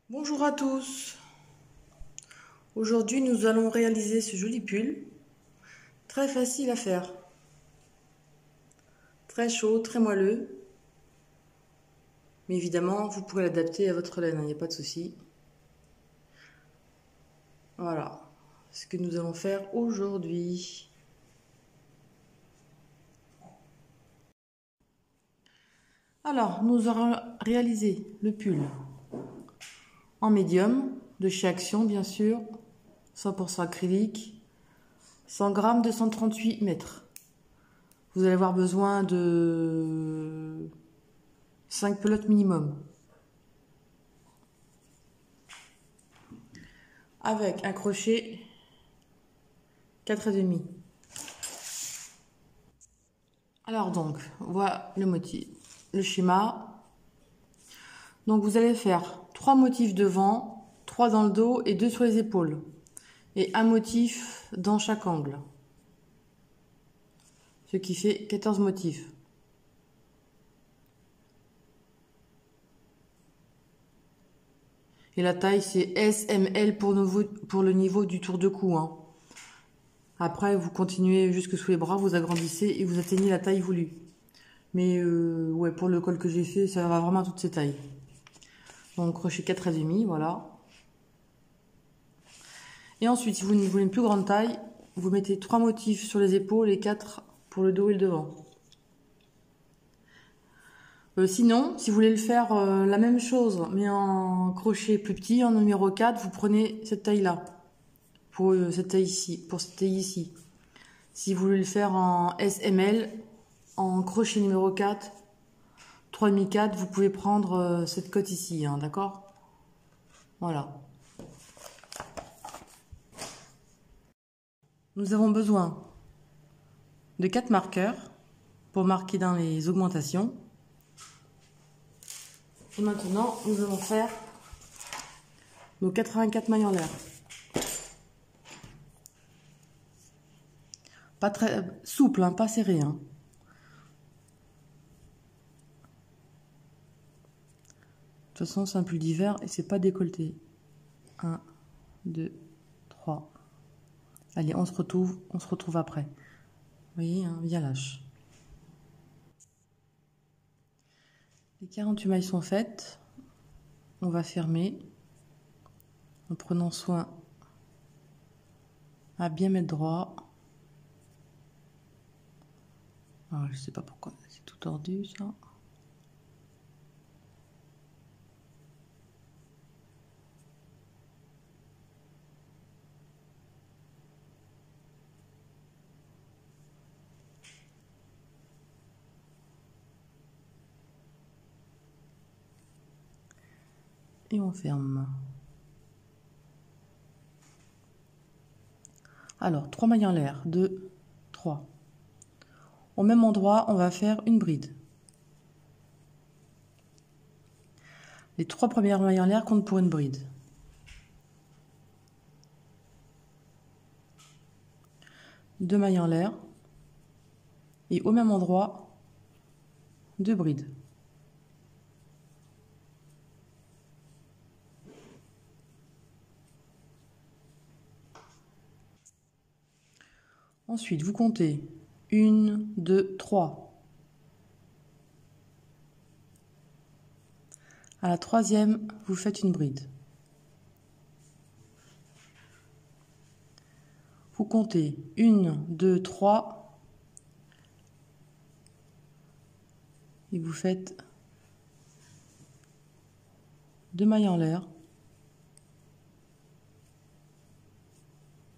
Bonjour à tous. Aujourd'hui, nous allons réaliser ce joli pull. Très facile à faire. Très chaud, très moelleux. Mais évidemment, vous pourrez l'adapter à votre laine, il n'y a pas de souci. Voilà ce que nous allons faire aujourd'hui. Alors, nous aurons réalisé le pull en médium, de chez Action bien sûr, 100% acrylique, 100 grammes, 238 mètres. Vous allez avoir besoin de 5 pelotes minimum. Avec un crochet 4,5. Alors donc, voilà le motif, le schéma. Donc vous allez faire 3 motifs devant, 3 dans le dos et 2 sur les épaules. Et un motif dans chaque angle. Ce qui fait 14 motifs. Et la taille c'est SML pour le niveau du tour de cou. Hein. Après vous continuez jusque sous les bras, vous agrandissez et vous atteignez la taille voulue. Mais ouais, pour le col que j'ai fait, ça va vraiment à toutes ces tailles. Donc crochet 4,5, voilà. Et ensuite, si vous voulez une plus grande taille, vous mettez 3 motifs sur les épaules et 4 pour le dos et le devant. Sinon, si vous voulez le faire la même chose, mais en crochet plus petit, en numéro 4, vous prenez cette taille-là. Pour cette taille ici. Si vous voulez le faire en SML, en crochet numéro 4, 3,5 4, vous pouvez prendre cette cote ici, hein, d'accord? Voilà. Nous avons besoin de 4 marqueurs pour marquer dans les augmentations. Et maintenant, nous allons faire nos 84 mailles en l'air. Pas très souple, hein, pas serré. Hein. De toute façon, c'est un pull d'hiver et c'est pas décolleté. 1, 2, 3. Allez, on se retrouve après. Vous voyez, hein, bien lâche. Les 48 mailles sont faites. On va fermer en prenant soin à bien mettre droit. Alors, je sais pas pourquoi c'est tout tordu ça. Et on ferme. Alors, 3 mailles en l'air, 2, 3. Au même endroit, on va faire une bride. Les 3 premières mailles en l'air comptent pour une bride. Deux mailles en l'air. Et au même endroit, 2 brides. Ensuite, vous comptez 1, 2, 3. À la troisième, vous faites une bride. Vous comptez 1, 2, 3. Et vous faites 2 mailles en l'air.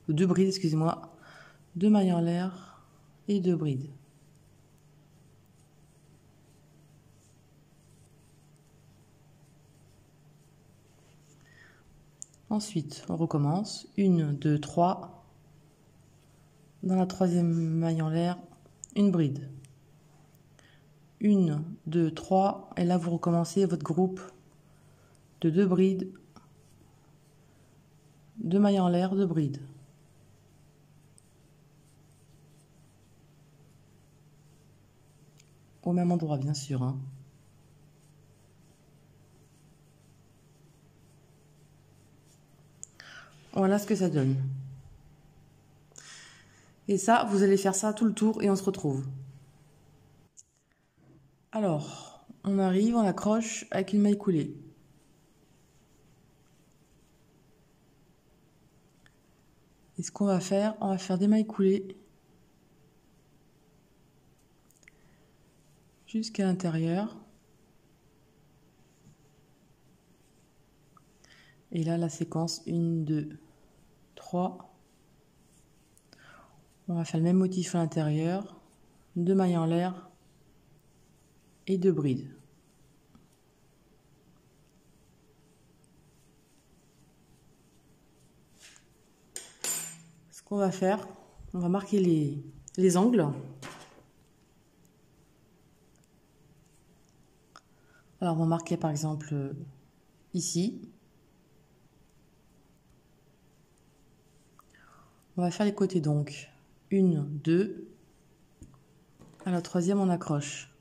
2 brides, excusez-moi. 2 mailles en l'air et 2 brides. Ensuite, on recommence. 1, 2, 3. Dans la troisième maille en l'air, une bride. 1, 2, 3. Et là, vous recommencez votre groupe de 2 brides. 2 mailles en l'air, 2 brides. Au même endroit, bien sûr. Hein. Voilà ce que ça donne. Et ça, vous allez faire ça tout le tour et on se retrouve. Alors, on arrive, on accroche avec une maille coulée. Et ce qu'on va faire, on va faire des mailles coulées jusqu'à l'intérieur. Et là, la séquence 1, 2, 3. On va faire le même motif à l'intérieur, 2 mailles en l'air et 2 brides. Ce qu'on va faire, on va marquer les angles. Alors on va marquer par exemple ici. On va faire les côtés donc. 1, 2. À la troisième, on accroche.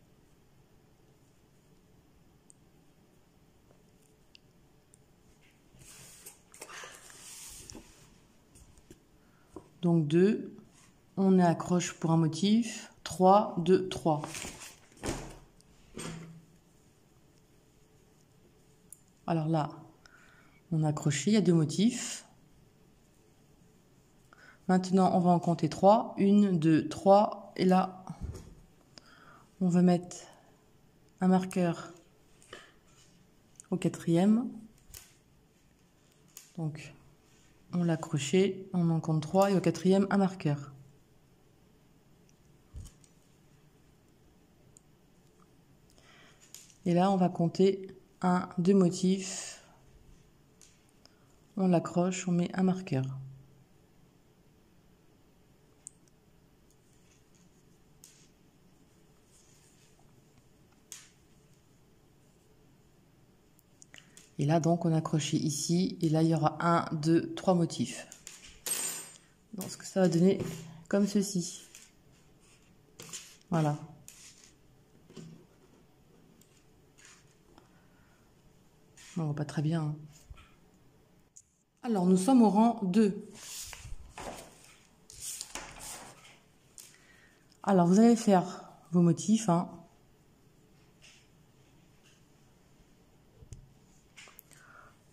Donc 2, on accroche pour un motif. 3, 2, 3. Alors là, on a accroché, il y a 2 motifs. Maintenant, on va en compter 3. 1, 2, 3. Et là, on va mettre un marqueur au quatrième. Donc, on l'a accroché, on en compte 3. Et au quatrième, un marqueur. Et là, on va compter 1, 2 motifs. On l'accroche, on met un marqueur. Et là, donc, on a accroché ici. Et là, il y aura 1, 2, 3 motifs. Donc, ce que ça va donner comme ceci. Voilà. On voit pas très bien. Hein. Alors, nous sommes au rang 2. Alors, vous allez faire vos motifs. Hein.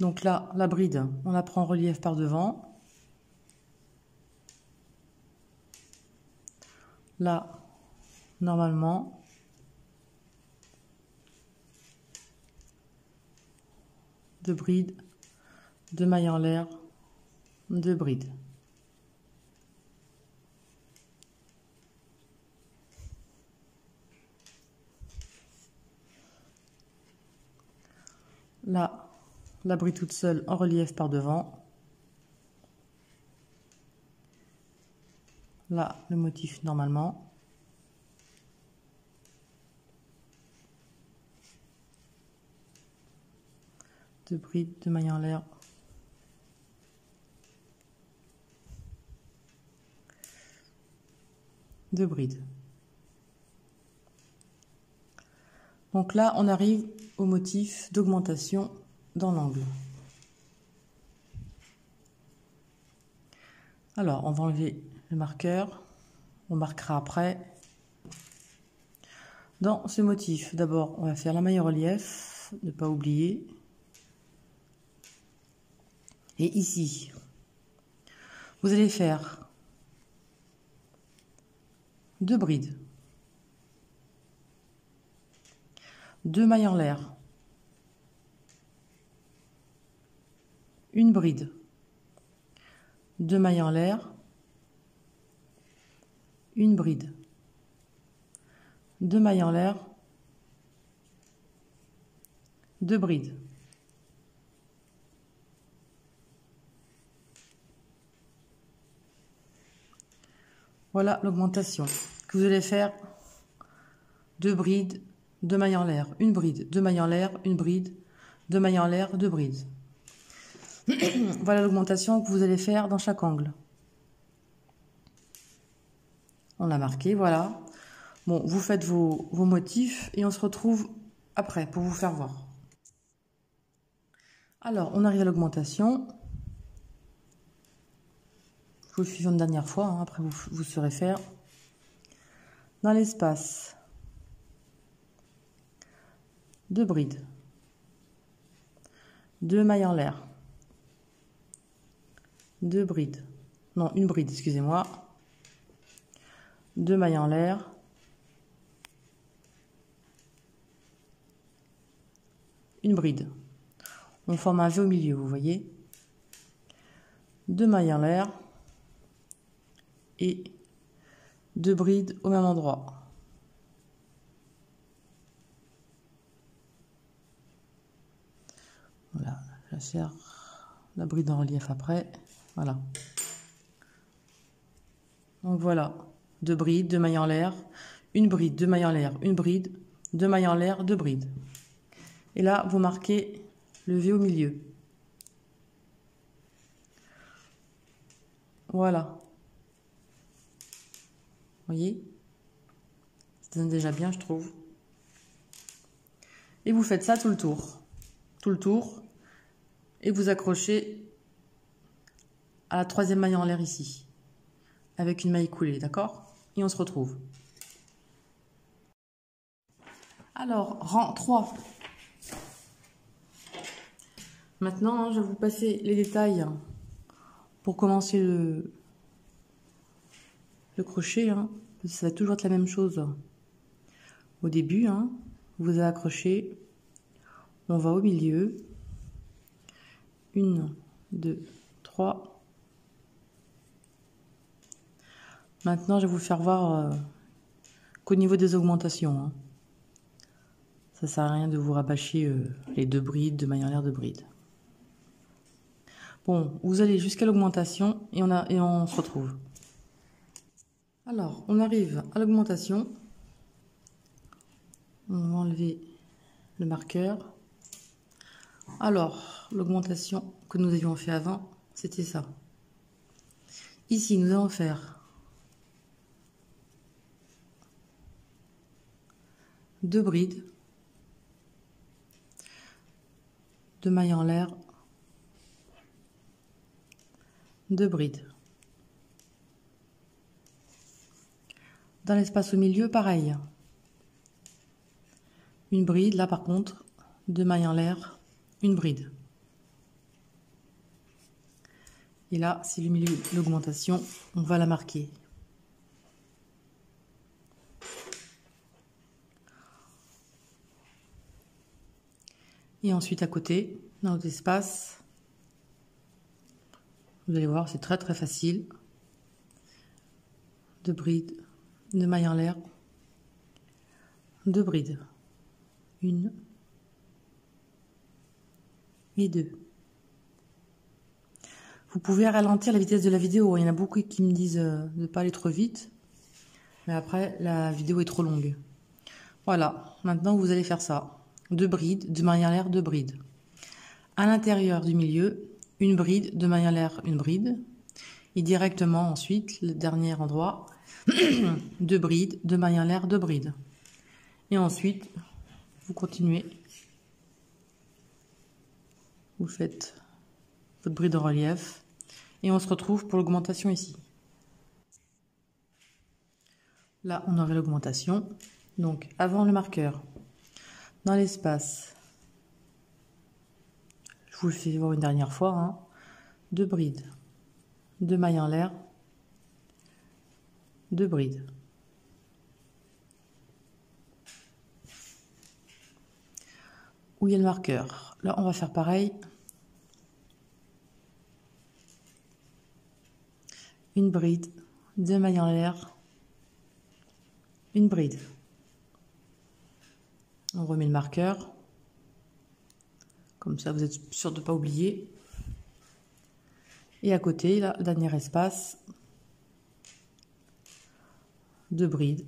Donc là, la bride, on la prend en relief par devant. Là, normalement, deux brides, 2 mailles en l'air, 2 brides. Là, la bride toute seule en relief par devant. Là, le motif normalement. Deux brides, 2 mailles en l'air. Deux brides. Donc là, on arrive au motif d'augmentation dans l'angle. Alors, on va enlever le marqueur. On marquera après. Dans ce motif, d'abord, on va faire la maille en relief, ne pas oublier. Et ici, vous allez faire 2 brides, 2 mailles en l'air, une bride, 2 mailles en l'air, une bride, 2 mailles en l'air, 2 brides. Voilà l'augmentation que vous allez faire. 2 brides, 2 mailles en l'air, une bride, 2 mailles en l'air, une bride, 2 mailles en l'air, 2 brides. Voilà l'augmentation que vous allez faire dans chaque angle. On l'a marqué, voilà. Bon, vous faites vos motifs et on se retrouve après pour vous faire voir. Alors, on arrive à l'augmentation. Je vous le fais une dernière fois, hein, après vous saurez faire. Dans l'espace, 2 brides, 2 mailles en l'air, 2 brides, non, une bride, excusez-moi, 2 mailles en l'air, une bride. On forme un V au milieu, vous voyez. 2 mailles en l'air et 2 brides au même endroit. Voilà, je vais faire la bride en relief après. Voilà. Donc voilà, 2 brides, 2 mailles en l'air, une bride, 2 mailles en l'air, une bride, 2 mailles en l'air, 2 brides. Et là, vous marquez le V au milieu. Voilà. Vous voyez? Ça donne déjà bien, je trouve. Et vous faites ça tout le tour. Tout le tour. Et vous accrochez à la 3e maille en l'air ici. Avec une maille coulée, d'accord? Et on se retrouve. Alors, rang 3. Maintenant, je vais vous passer les détails pour commencer le crochet. Hein. Ça va toujours être la même chose. Au début, hein, vous avez accroché, on va au milieu. 1, 2, 3. Maintenant, je vais vous faire voir qu'au niveau des augmentations, hein, ça sert à rien de vous rabâcher les 2 brides, 2 mailles en l'air, 2 brides. Bon, vous allez jusqu'à l'augmentation et on se retrouve. Alors, on arrive à l'augmentation. On va enlever le marqueur. Alors, l'augmentation que nous avions fait avant, c'était ça. Ici, nous allons faire 2 brides, 2 mailles en l'air, 2 brides. Dans l'espace au milieu, pareil. Une bride, là par contre, 2 mailles en l'air, une bride. Et là, c'est le milieu, l'augmentation, on va la marquer. Et ensuite à côté, dans notre espace, vous allez voir, c'est très très facile. 2 brides, 2 mailles en l'air, 2 brides. 1 et 2. Vous pouvez ralentir la vitesse de la vidéo. Il y en a beaucoup qui me disent de ne pas aller trop vite. Mais après, la vidéo est trop longue. Voilà, maintenant vous allez faire ça. 2 brides, 2 mailles en l'air, 2 brides. À l'intérieur du milieu, une bride, 2 mailles en l'air, une bride. Et directement ensuite, le dernier endroit, 2 brides, 2 mailles en l'air, 2 brides. Et ensuite, vous continuez. Vous faites votre bride en relief. Et on se retrouve pour l'augmentation ici. Là, on aurait l'augmentation. Donc, avant le marqueur, dans l'espace, je vous le fais voir une dernière fois, hein, 2 brides, 2 mailles en l'air, 2 brides. Où il y a le marqueur. Là, on va faire pareil. Une bride, 2 mailles en l'air, une bride. On remet le marqueur. Comme ça, vous êtes sûr de ne pas oublier. Et à côté, là, le dernier espace, 2 brides,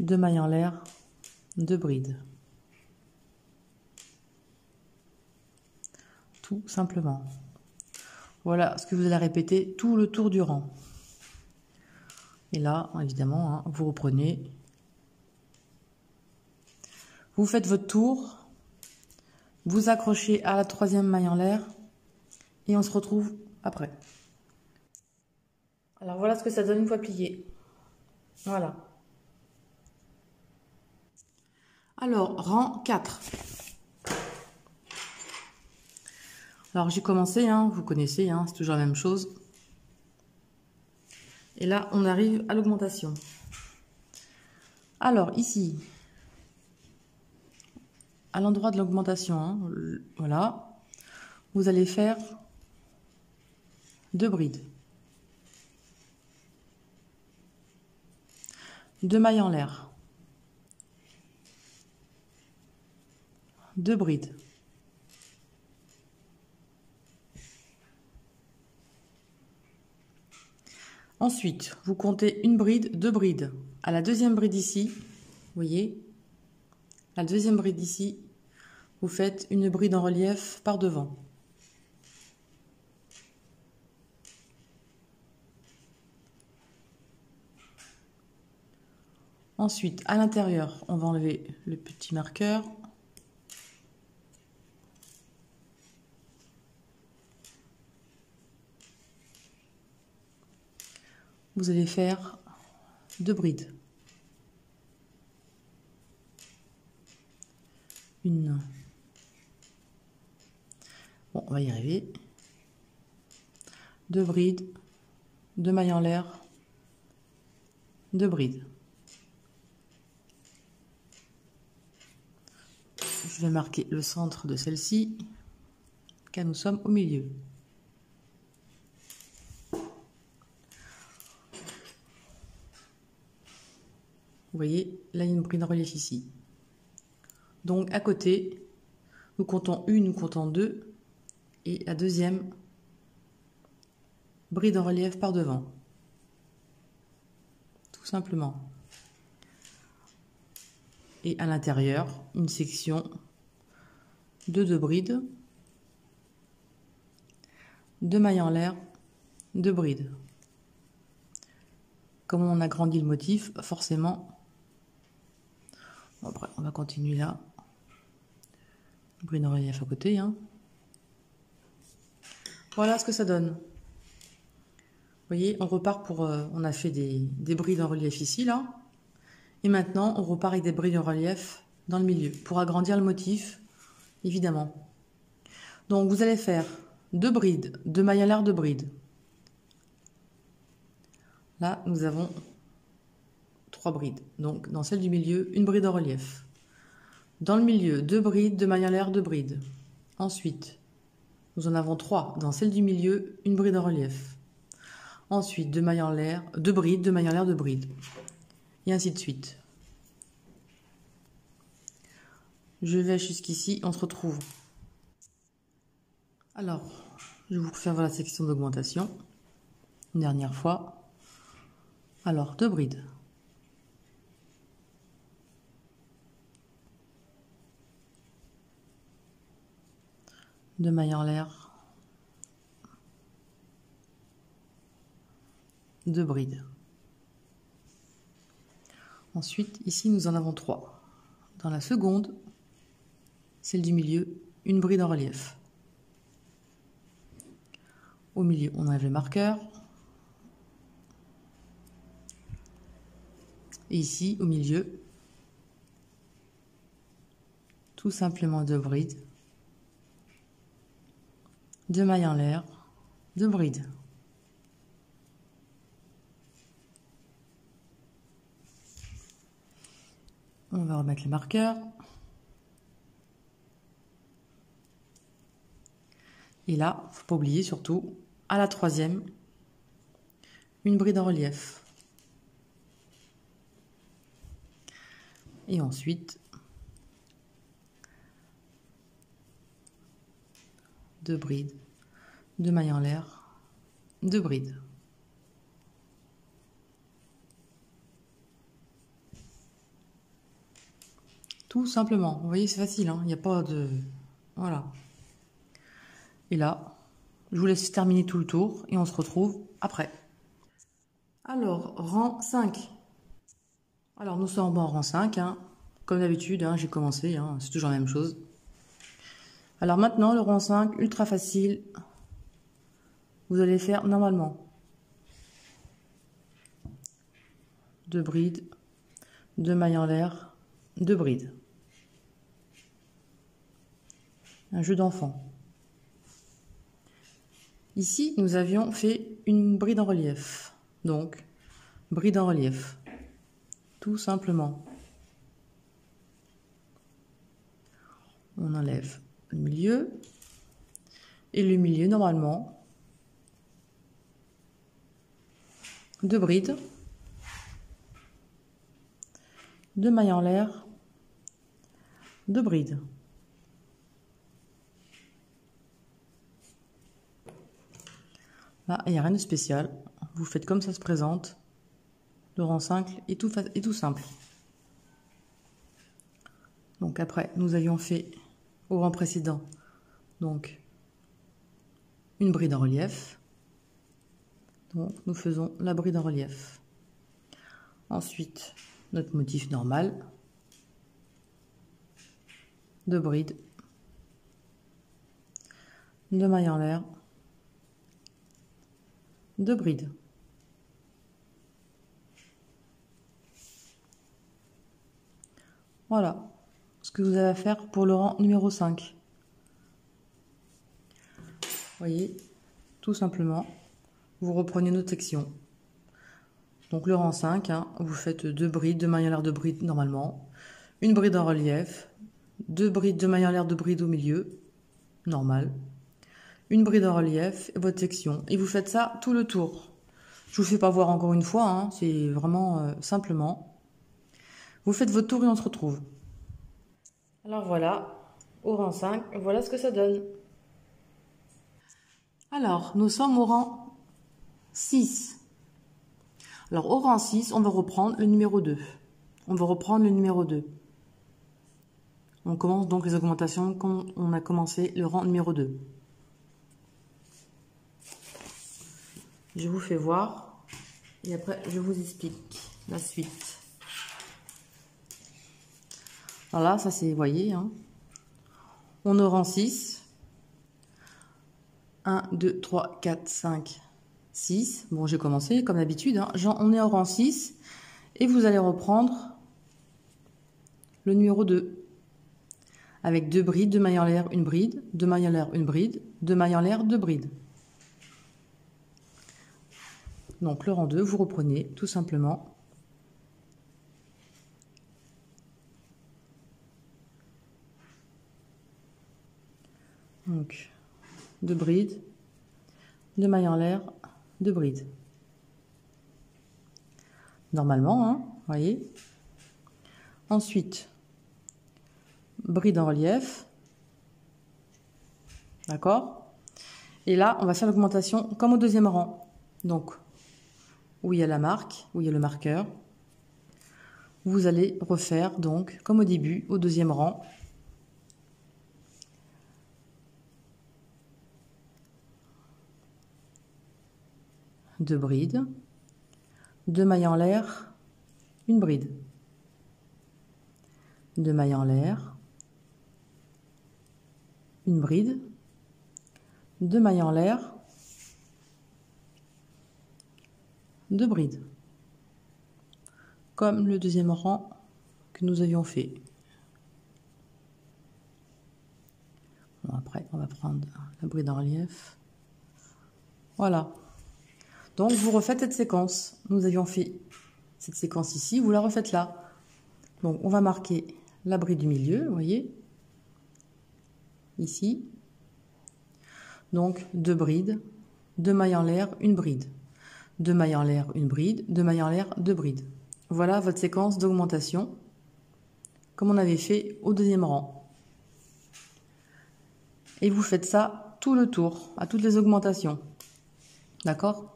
2 mailles en l'air, 2 brides. Tout simplement. Voilà ce que vous allez répéter tout le tour du rang. Et là, évidemment, hein, vous reprenez. Vous faites votre tour. Vous accrochez à la 3e maille en l'air. Et on se retrouve après. Alors voilà ce que ça donne une fois plié. Voilà. Alors, rang 4. Alors j'ai commencé, hein, vous connaissez, hein, c'est toujours la même chose. Et là, on arrive à l'augmentation. Alors ici, à l'endroit de l'augmentation, hein, voilà, vous allez faire 2 brides. 2 mailles en l'air. 2 brides. Ensuite, vous comptez une bride, 2 brides. À la deuxième bride ici, vous voyez, la deuxième bride ici, vous faites une bride en relief par devant. Ensuite, à l'intérieur, on va enlever le petit marqueur. Vous allez faire 2 brides. Une. Bon, on va y arriver. 2 brides, 2 mailles en l'air, 2 brides. Je vais marquer le centre de celle-ci, car nous sommes au milieu. Vous voyez, là il y a une bride en relief ici. Donc à côté, nous comptons une, nous comptons 2, et la deuxième bride en relief par devant. Tout simplement. Et à l'intérieur, une section de 2 brides, 2 mailles en l'air, 2 brides. Comme on agrandit le motif, forcément, bon, après, on va continuer là. Bride en relief à côté. Hein. Voilà ce que ça donne. Vous voyez, on repart pour... on a fait des brides en relief ici, là. Et maintenant, on repart avec des brides en relief dans le milieu, pour agrandir le motif, évidemment. Donc, vous allez faire 2 brides, 2 mailles en l'air, 2 brides. Là, nous avons 3 brides. Donc, dans celle du milieu, une bride en relief. Dans le milieu, 2 brides, 2 mailles en l'air, 2 brides. Ensuite, nous en avons 3. Dans celle du milieu, une bride en relief. Ensuite, 2 mailles en l'air, 2 brides, 2 mailles en l'air, 2 brides. Et ainsi de suite. Je vais jusqu'ici, on se retrouve. Alors, je vais vous faire la section d'augmentation. Une dernière fois. Alors, 2 brides. Deux mailles en l'air. 2 brides. Ensuite, ici, nous en avons 3. Dans la seconde, celle du milieu, une bride en relief. Au milieu, on enlève le marqueur. Et ici, au milieu, tout simplement 2 brides. 2 mailles en l'air, 2 brides. On va remettre le marqueur. Et là, faut pas oublier surtout, à la troisième, une bride en relief. Et ensuite, 2 brides, 2 mailles en l'air, 2 brides. Tout simplement. Vous voyez, c'est facile, hein, il n'y a pas de... Voilà. Et là, je vous laisse terminer tout le tour et on se retrouve après. Alors, rang 5. Alors, nous sommes en rang 5. Hein. Comme d'habitude, hein, j'ai commencé. Hein, c'est toujours la même chose. Alors maintenant, le rang 5, ultra facile. vous allez faire normalement 2 brides, 2 mailles en l'air, 2 brides. Un jeu d'enfant. Ici, nous avions fait une bride en relief. Donc, bride en relief. Tout simplement. On enlève le milieu. Et le milieu, normalement, 2 brides, 2 mailles en l'air, 2 brides. Là, il n'y a rien de spécial. Vous faites comme ça se présente. Le rang 5 est tout simple. Donc après, nous avions fait au rang précédent, donc une bride en relief. Donc nous faisons la bride en relief. Ensuite, notre motif normal. 2 brides. 2 mailles en l'air. 2 brides. Voilà ce que vous avez à faire pour le rang numéro 5. Vous voyez, tout simplement, vous reprenez notre section. Donc le rang 5, hein, vous faites 2 brides, 2 mailles en l'air, 2 brides normalement. Une bride en relief, 2 brides, 2 mailles en l'air, 2 brides au milieu, normal. Une bride en relief et votre section. Et vous faites ça tout le tour. Je vous fais pas voir encore une fois, hein, c'est vraiment simplement. Vous faites votre tour et on se retrouve. Alors voilà, au rang 5, voilà ce que ça donne. Alors, nous sommes au rang 6. Alors, au rang 6, on va reprendre le numéro 2. On va reprendre le numéro 2. On commence donc les augmentations quand on a commencé le rang numéro 2. Je vous fais voir et après je vous explique la suite. Alors là, ça c'est, vous voyez, hein, on est au rang 6. 1, 2, 3, 4, 5, 6. Bon, j'ai commencé comme d'habitude. Hein. On est au rang 6 et vous allez reprendre le numéro 2. Avec 2 brides, 2 mailles en l'air, une bride, 2 mailles en l'air, une bride, 2 mailles en l'air, 2 brides. Donc le rang 2, vous reprenez tout simplement. Donc 2 brides, 2 mailles en l'air, 2 brides. Normalement, hein, vous voyez. Ensuite, bride en relief. D'accord? Et là, on va faire l'augmentation comme au deuxième rang. Donc, où il y a la marque, où il y a le marqueur. Vous allez refaire, donc, comme au début, au deuxième rang. Deux brides, 2 mailles en l'air, une bride. 2 mailles en l'air, une bride, 2 mailles en l'air, 2 brides. Comme le deuxième rang que nous avions fait. Bon, après, on va prendre la bride en relief. Voilà. Donc, vous refaites cette séquence. Nous avions fait cette séquence ici, vous la refaites là. Donc, on va marquer la bride du milieu, vous voyez, ici. Donc, 2 brides, 2 mailles en l'air, une bride. 2 mailles en l'air, une bride, 2 mailles en l'air, 2 brides. Voilà votre séquence d'augmentation, comme on avait fait au deuxième rang. Et vous faites ça tout le tour, à toutes les augmentations. D'accord?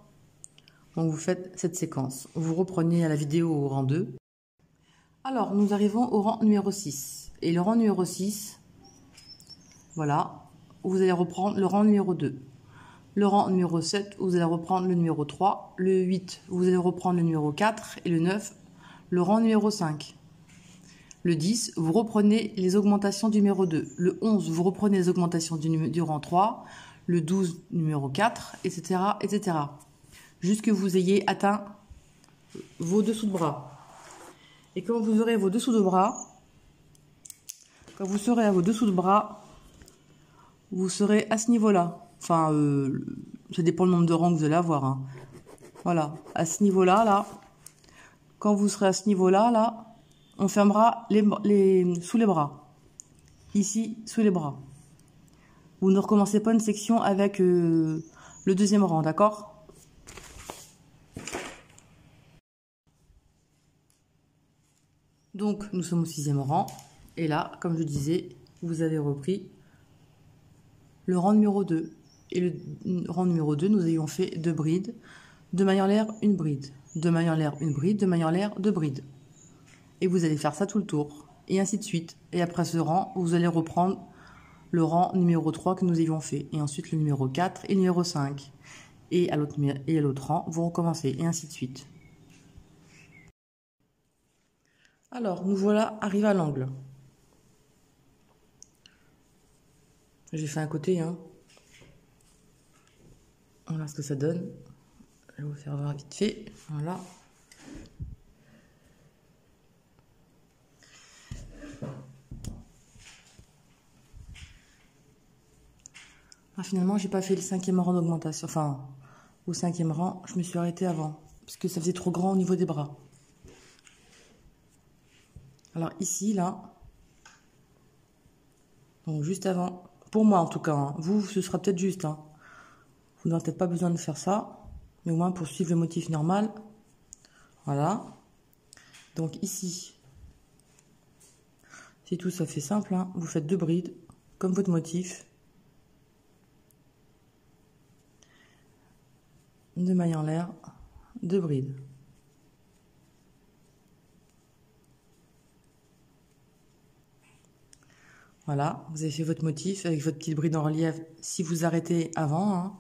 Donc vous faites cette séquence. Vous reprenez à la vidéo au rang 2. Alors, nous arrivons au rang numéro 6. Et le rang numéro 6, voilà, vous allez reprendre le rang numéro 2. Le rang numéro 7, vous allez reprendre le numéro 3. Le 8, vous allez reprendre le numéro 4. Et le 9, le rang numéro 5. Le 10, vous reprenez les augmentations du numéro 2. Le 11, vous reprenez les augmentations du rang 3. le 12 numéro 4, etc., etc. Jusque vous ayez atteint vos dessous de bras. Et quand vous aurez vos dessous de bras, quand vous serez à vos dessous de bras, vous serez à ce niveau-là. Enfin, ça dépend le nombre de rangs que vous allez avoir. Hein. Voilà, à ce niveau-là, là. Quand vous serez à ce niveau-là, là, on fermera sous les bras. Ici, sous les bras. Vous ne recommencez pas une section avec le deuxième rang, d'accord? Donc, nous sommes au 6e rang. Et là, comme je disais, vous avez repris le rang numéro 2. Et le rang numéro 2, nous ayons fait 2 brides, 2 mailles en l'air, une bride, 2 mailles en l'air, une bride, 2 mailles en l'air, 2 brides. Et vous allez faire ça tout le tour, et ainsi de suite. Et après ce rang, vous allez reprendre le rang numéro 3 que nous avions fait, et ensuite le numéro 4 et le numéro 5. Et à l'autre rang, vous recommencez, et ainsi de suite. Alors, nous voilà arrivés à l'angle. J'ai fait un côté, hein. Voilà ce que ça donne. Je vais vous faire voir vite fait. Voilà. Ah, finalement, j'ai pas fait le 5e rang d'augmentation. Enfin, au 5e rang, je me suis arrêtée avant. Parce que ça faisait trop grand au niveau des bras. Alors ici, là. Donc juste avant. Pour moi, en tout cas. Hein, vous, ce sera peut-être juste. Hein. Vous n'aurez peut-être pas besoin de faire ça. Mais au moins pour suivre le motif normal. Voilà. Donc ici. C'est tout, ça fait simple. Hein. Vous faites 2 brides. Comme votre motif. 2 mailles en l'air. 2 brides. Voilà, vous avez fait votre motif avec votre petite bride en relief. Si vous arrêtez avant, hein,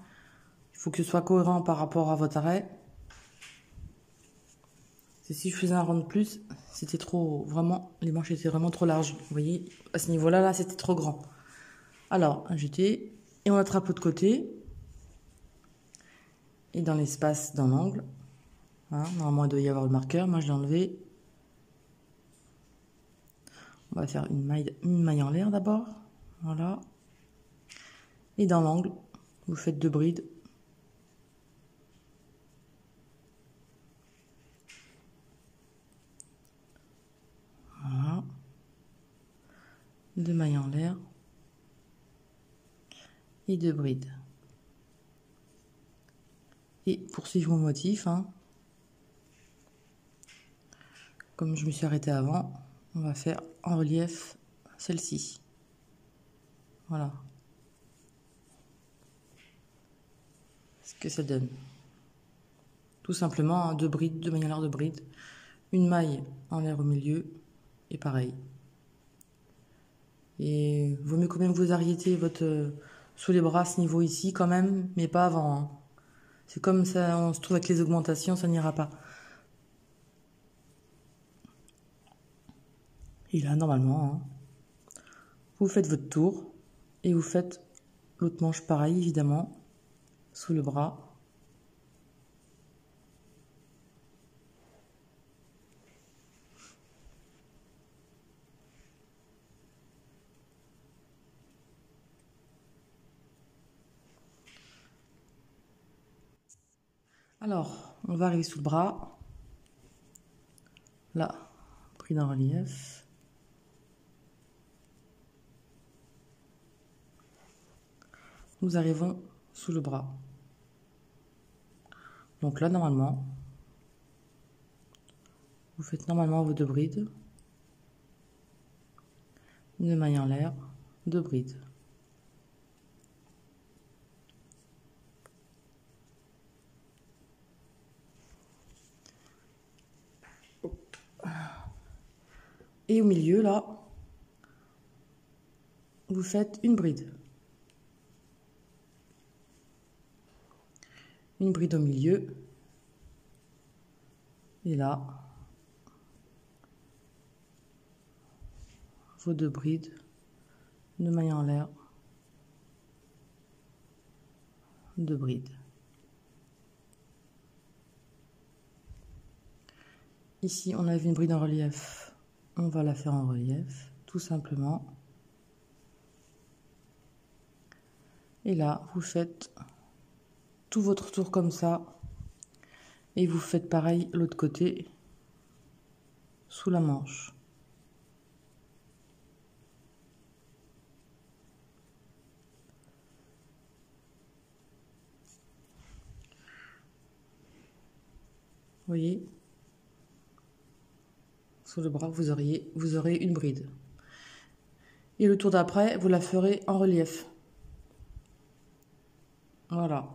il faut que ce soit cohérent par rapport à votre arrêt. Si je faisais un rang de plus, c'était trop, vraiment, les manches étaient vraiment trop larges. Vous voyez, à ce niveau-là, là, c'était trop grand. Alors, un jeté, et on attrape l'autre côté. Et dans l'espace, dans l'angle. Hein, normalement, il doit y avoir le marqueur. Moi, je l'ai enlevé. On va faire une maille en l'air d'abord. Voilà. Et dans l'angle, vous faites 2 brides. Voilà. 2 mailles en l'air. Et 2 brides. Et pour suivre mon motif, hein, comme je me suis arrêtée avant, on va faire en relief celle-ci. Voilà. Ce que ça donne. Tout simplement, hein, 2 brides, 2 mailles en l'air de brides. Une maille en l'air au milieu. Et pareil. Et vaut mieux quand même vous arrêter votre sous les bras à ce niveau ici quand même, mais pas avant. Hein. C'est comme ça, on se trouve avec les augmentations, ça n'ira pas. Et là, normalement, hein, vous faites votre tour et vous faites l'autre manche pareil, évidemment, sous le bras. Alors, on va arriver sous le bras. Là, pris dans relief. Nous arrivons sous le bras. Donc là, normalement, vous faites normalement vos 2 brides. 2 mailles en l'air, 2 brides. Et au milieu, là, vous faites une bride. Une bride au milieu. Et là, vos 2 brides, 2 mailles en l'air, 2 brides. Ici, on avait une bride en relief. On va la faire en relief, tout simplement. Et là, vous faites tout votre tour comme ça. Et vous faites pareil l'autre côté, sous la manche. Vous voyez, sur le bras, vous aurez une bride. Et le tour d'après, vous la ferez en relief. Voilà.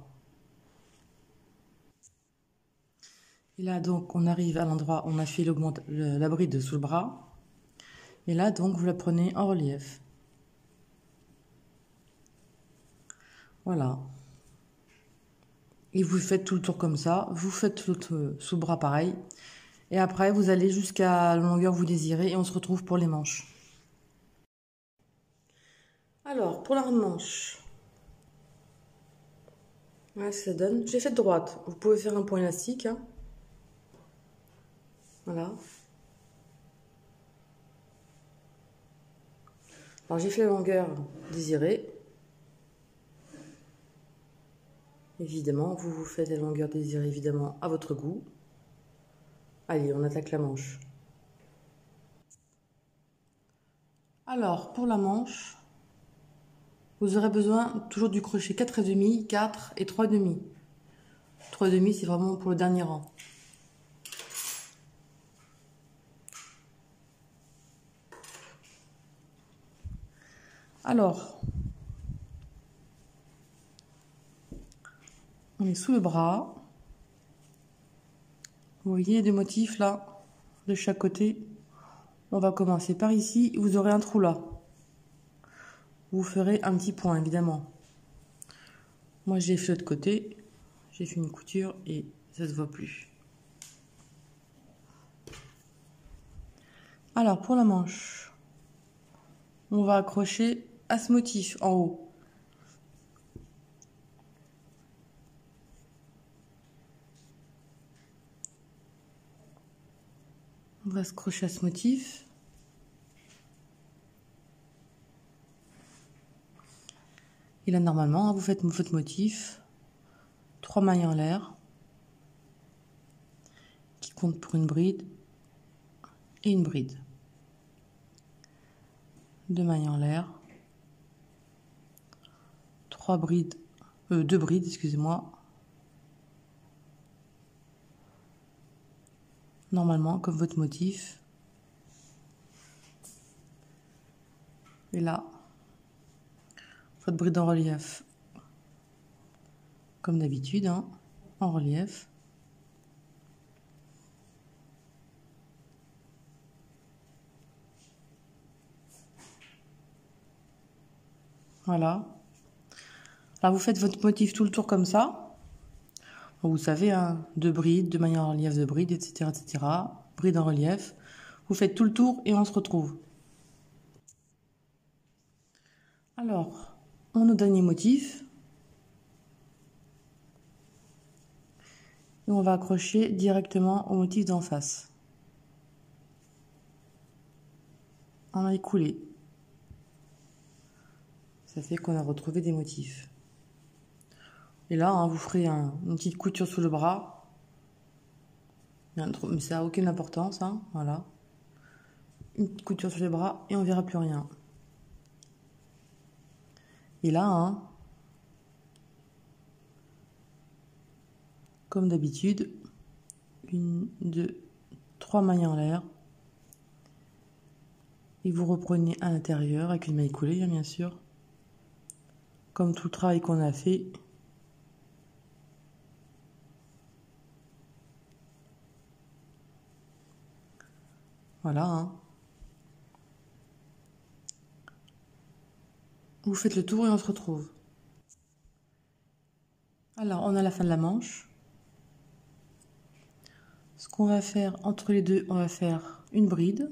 Et là, donc, on arrive à l'endroit où on a fait la bride sous le bras. Et là, donc, vous la prenez en relief. Voilà. Et vous faites tout le tour comme ça. Vous faites l'autre sous le bras pareil. Et après, vous allez jusqu'à la longueur que vous désirez. Et on se retrouve pour les manches. Alors, pour la manche. Voilà ce que ça donne. J'ai fait de droite. Vous pouvez faire un point élastique. Hein. Voilà. Alors, j'ai fait la longueur désirée. Évidemment, vous faites la longueur désirée, évidemment, à votre goût. Allez, on attaque la manche. Alors, pour la manche, vous aurez besoin toujours du crochet 4,5, 4 et 3,5. 3,5, c'est vraiment pour le dernier rang. Alors, on est sous le bras. Vous voyez des motifs là, de chaque côté. On va commencer par ici. Vous aurez un trou là. Vous ferez un petit point, évidemment. Moi, j'ai fait de l'autre côté. J'ai fait une couture et ça se voit plus. Alors, pour la manche, on va accrocher à ce motif en haut. On va se crocher à ce motif. Et là, normalement, vous faites votre motif. 3 mailles en l'air. Qui compte pour une bride. Et une bride. 2 mailles en l'air. 2 brides, excusez-moi. Normalement, comme votre motif. Et là, votre bride en relief. Comme d'habitude, hein, en relief. Voilà. Là, vous faites votre motif tout le tour comme ça. Bon, vous savez, hein, 2 brides, 2 mailles en relief de brides, etc., etc. Bride en relief. Vous faites tout le tour et on se retrouve. Alors, on a nos derniers motifs. Et on va accrocher directement au motif d'en face. On a écoulé. Ça fait qu'on a retrouvé des motifs. Et là, hein, vous ferez une petite couture sous le bras. Mais ça n'a aucune importance. Hein, voilà. Une petite couture sur les bras et on verra plus rien. Et là, hein, comme d'habitude, 1, 2, 3 mailles en l'air. Et vous reprenez à l'intérieur avec une maille coulée, hein, bien sûr. Comme tout le travail qu'on a fait. Voilà. Hein. Vous faites le tour et on se retrouve. Alors, on a la fin de la manche. Ce qu'on va faire entre les deux, on va faire une bride.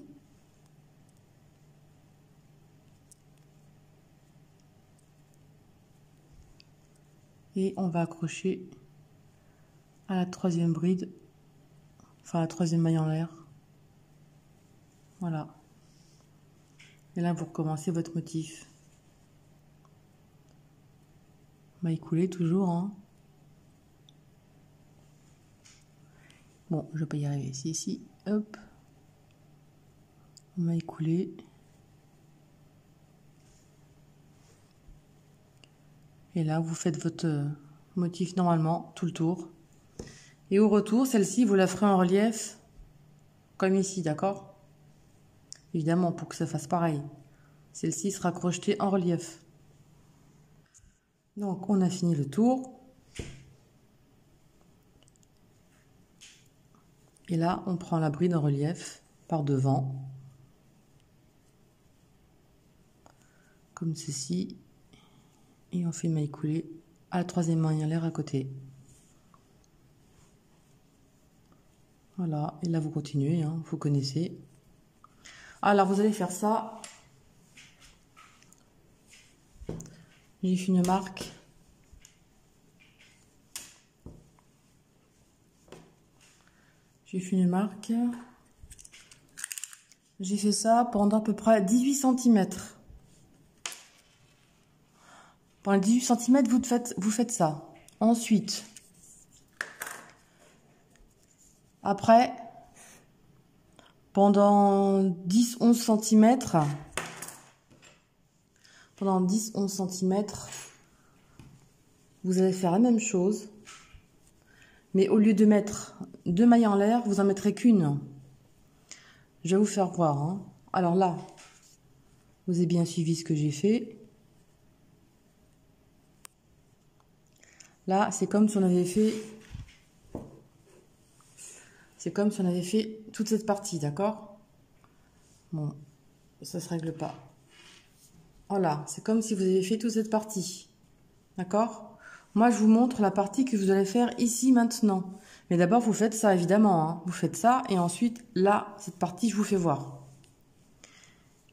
Et on va accrocher à la troisième bride, enfin la troisième maille en l'air. Voilà. Et là, vous recommencez votre motif. Maille coulée toujours, hein. Bon, je vais pas y arriver. Ici, hop. Maille coulée. Et là, vous faites votre motif normalement, tout le tour. Et au retour, celle-ci, vous la ferez en relief, comme ici, d'accord? Évidemment, pour que ça fasse pareil. Celle-ci sera crochetée en relief. Donc, on a fini le tour. Et là, on prend la bride en relief par devant. Comme ceci. Et on fait une maille coulée à la troisième maille en l'air à côté. Voilà, et là vous continuez, hein, vous connaissez. Alors vous allez faire ça. J'ai fait une marque. J'ai fait une marque. J'ai fait ça pendant à peu près 18 cm. Pendant 18 cm, vous faites ça. Ensuite, après, pendant 10-11 cm, vous allez faire la même chose. Mais au lieu de mettre 2 mailles en l'air, vous en mettrez qu'une. Je vais vous faire voir, hein. Alors là, vous avez bien suivi ce que j'ai fait. Là, c'est comme si on avait fait... C'est comme si on avait fait toute cette partie, d'accord? Bon, ça ne se règle pas. Voilà, c'est comme si vous avez fait toute cette partie. D'accord? Moi, je vous montre la partie que vous allez faire ici, maintenant. Mais d'abord, vous faites ça, évidemment, hein. Vous faites ça, et ensuite, là, cette partie, je vous fais voir.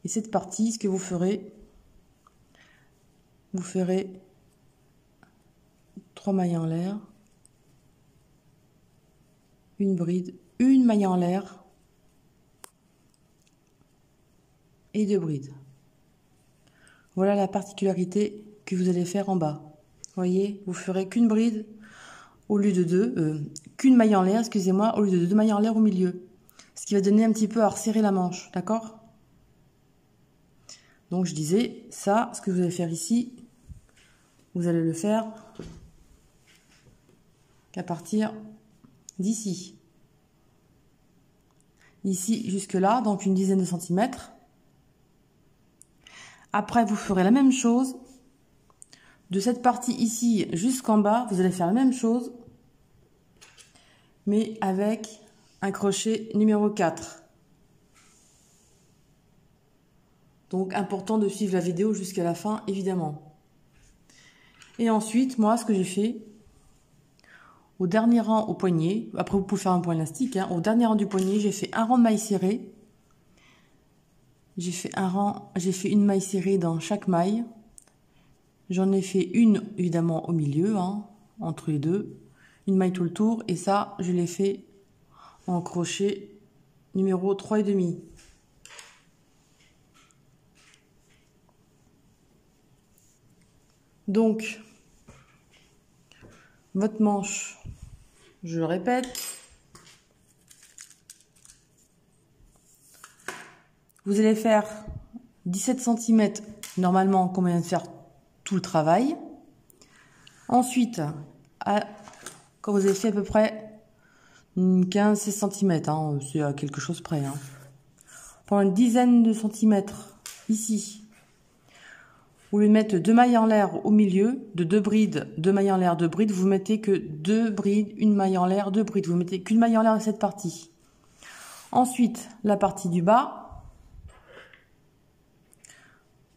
Et cette partie, ce que vous ferez 3 mailles en l'air, une bride, une maille en l'air et 2 brides. Voilà la particularité que vous allez faire en bas. Vous voyez, vous ferez qu'une bride au lieu de deux, qu'une maille en l'air, excusez-moi, au lieu de 2 mailles en l'air au milieu. Ce qui va donner un petit peu à resserrer la manche, d'accord? Donc je disais, ça, ce que vous allez faire ici, vous allez le faire qu'à partir d'ici. Ici jusque là, donc une dizaine de centimètres. Après, vous ferez la même chose. De cette partie ici jusqu'en bas, vous allez faire la même chose, mais avec un crochet numéro 4. Donc, important de suivre la vidéo jusqu'à la fin, évidemment. Et ensuite, moi, ce que j'ai fait, au dernier rang au poignet, après vous pouvez faire un point élastique, hein, au dernier rang du poignet, j'ai fait un rang de mailles serrées. J'ai fait une maille serrée dans chaque maille. J'en ai fait une, évidemment, au milieu, hein, entre les deux. Une maille tout le tour. Et ça, je l'ai fait en crochet numéro 3,5. Donc, votre manche, je le répète. Vous allez faire 17 cm, normalement, qu'on vient de faire tout le travail. Ensuite, quand vous avez fait à peu près 15-16 cm, hein, c'est à quelque chose près. Hein. Pour une dizaine de centimètres, ici, vous voulez mettre 2 mailles en l'air au milieu, de 2 brides, 2 mailles en l'air, 2 brides, vous mettez que 2 brides, une maille en l'air, 2 brides, vous mettez qu'une maille en l'air à cette partie. Ensuite, la partie du bas,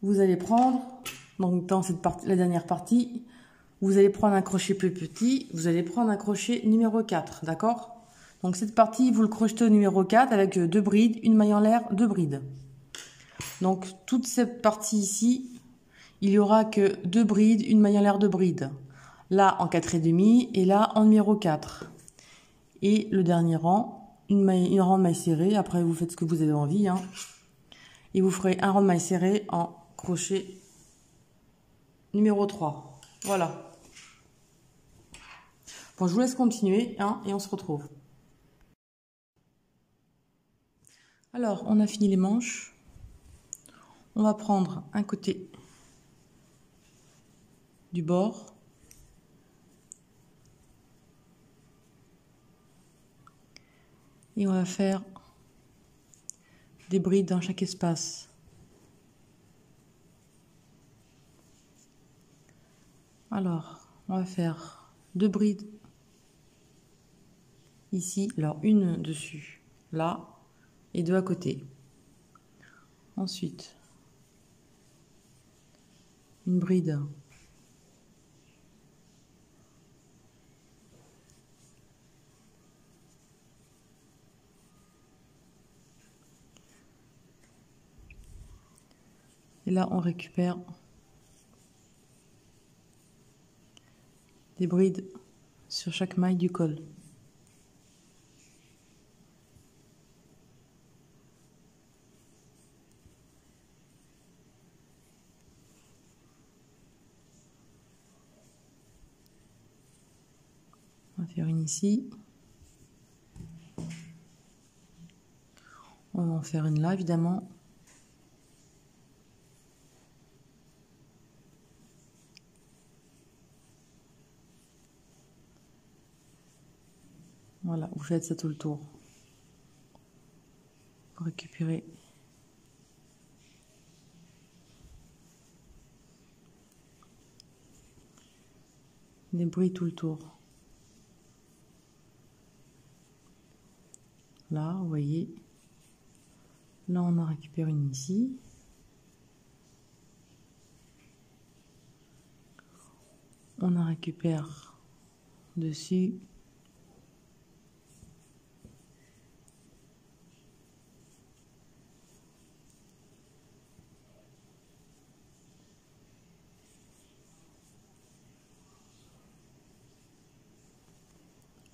vous allez prendre, donc dans cette partie, la dernière partie, vous allez prendre un crochet plus petit, vous allez prendre un crochet numéro 4, d'accord? Donc cette partie, vous le crochetez au numéro 4 avec 2 brides, une maille en l'air, 2 brides. Donc toute cette partie ici, il y aura que 2 brides, une maille en l'air, 2 brides. là en 4,5 et là en numéro 4. Et le dernier rang, une rang de maille serrée. Après, vous faites ce que vous avez envie, hein. Et vous ferez un rang de maille serrée en crochet numéro 3. Voilà. Bon, je vous laisse continuer, hein, et on se retrouve. Alors, on a fini les manches. On va prendre un côté du bord. Et on va faire des brides dans chaque espace. Alors, on va faire 2 brides ici. Alors, une dessus, là, et 2 à côté. Ensuite, une bride et là on récupère des brides sur chaque maille du col. On va faire une ici. On va en faire une là, évidemment. Voilà, vous faites ça tout le tour. Vous récupérez des brides tout le tour. Là, vous voyez. Là, on en récupère une ici. On en récupère dessus.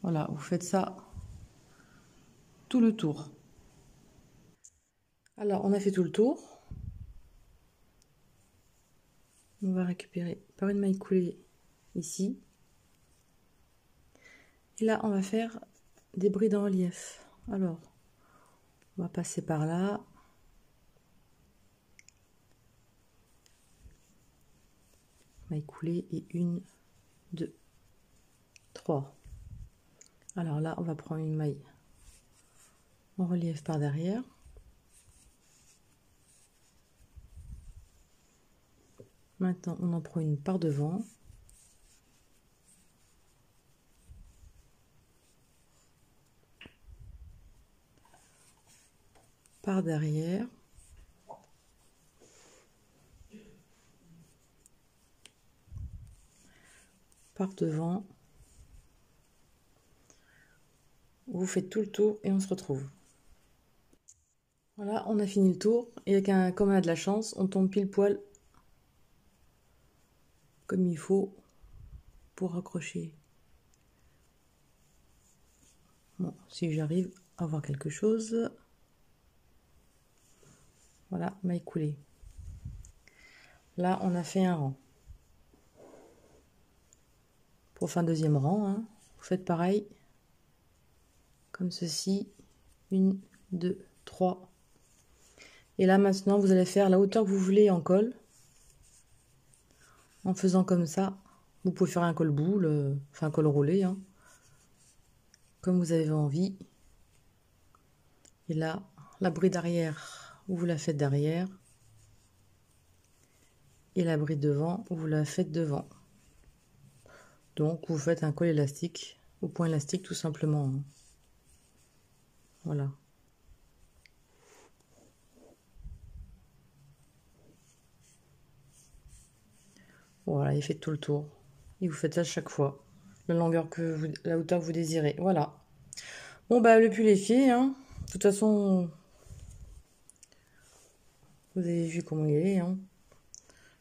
Voilà, vous faites ça tout le tour. Alors, on a fait tout le tour. On va récupérer par une maille coulée ici. Et là, on va faire des brides en relief. Alors, on va passer par là. Maille coulée et 1, 2, 3. Alors là, on va prendre une maille en relief par derrière. Maintenant, on en prend une par devant. Par derrière. Par devant. Vous faites tout le tour et on se retrouve. Voilà, on a fini le tour. Et comme on a de la chance, on tombe pile poil comme il faut pour accrocher. Bon, si j'arrive à voir quelque chose. Voilà, maille coulée. Là, on a fait un rang. Pour faire un deuxième rang, hein, vous faites pareil. Comme ceci. 1, 2, 3. Et là, maintenant, vous allez faire la hauteur que vous voulez en col. En faisant comme ça. Vous pouvez faire un col boule, enfin un col roulé, hein, comme vous avez envie. Et là, la bride arrière, vous la faites derrière. Et la bride devant, vous la faites devant. Donc, vous faites un col élastique, au point élastique tout simplement, hein. Voilà. Voilà, il fait tout le tour. Et vous faites ça chaque fois. La hauteur que vous désirez. Voilà. Bon, bah, le pull est fait, hein. De toute façon, vous avez vu comment il est, hein.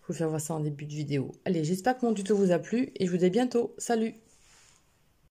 vous faire voir ça en début de vidéo. Allez, j'espère que mon tuto vous a plu et je vous dis à bientôt. Salut!